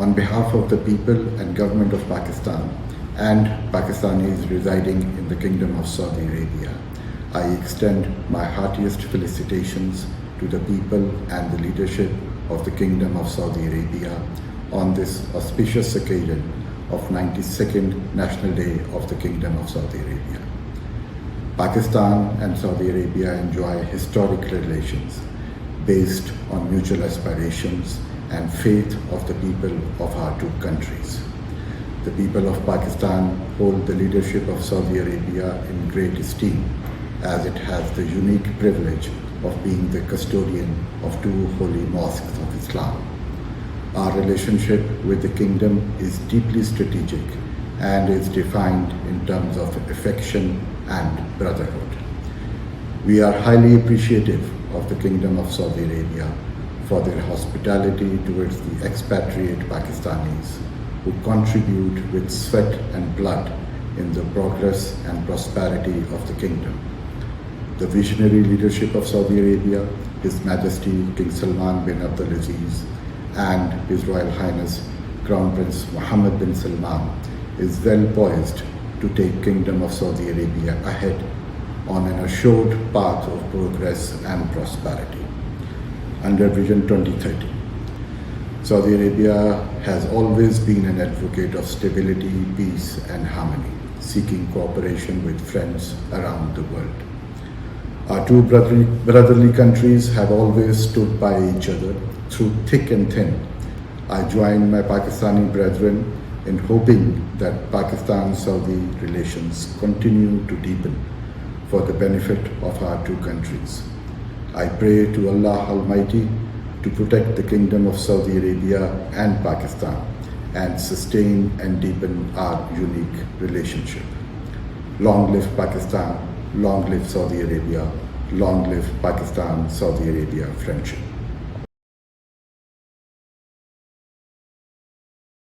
On behalf of the people and government of Pakistan and Pakistanis residing in the Kingdom of Saudi Arabia, I extend my heartiest felicitations to the people and the leadership of the Kingdom of Saudi Arabia on this auspicious occasion of 92nd National Day of the Kingdom of Saudi Arabia. Pakistan and Saudi Arabia enjoy historic relations based on mutual aspirations and faith of the people of our two countries. The people of Pakistan hold the leadership of Saudi Arabia in great esteem, as it has the unique privilege of being the custodian of two holy mosques of Islam. Our relationship with the kingdom is deeply strategic and is defined in terms of affection and brotherhood. We are highly appreciative of the Kingdom of Saudi Arabia for their hospitality towards the expatriate Pakistanis who contribute with sweat and blood in the progress and prosperity of the kingdom. The visionary leadership of Saudi Arabia, His Majesty King Salman bin Abdulaziz and His Royal Highness Crown Prince Mohammed bin Salman is well poised to take Kingdom of Saudi Arabia ahead on an assured path of progress and prosperity. Under Vision 2030, Saudi Arabia has always been an advocate of stability, peace and harmony, seeking cooperation with friends around the world. Our two brotherly countries have always stood by each other through thick and thin. I join my Pakistani brethren in hoping that Pakistan-Saudi relations continue to deepen for the benefit of our two countries. I pray to Allah Almighty to protect the Kingdom of Saudi Arabia and Pakistan and sustain and deepen our unique relationship. Long live Pakistan, long live Saudi Arabia, long live Pakistan-Saudi Arabia friendship.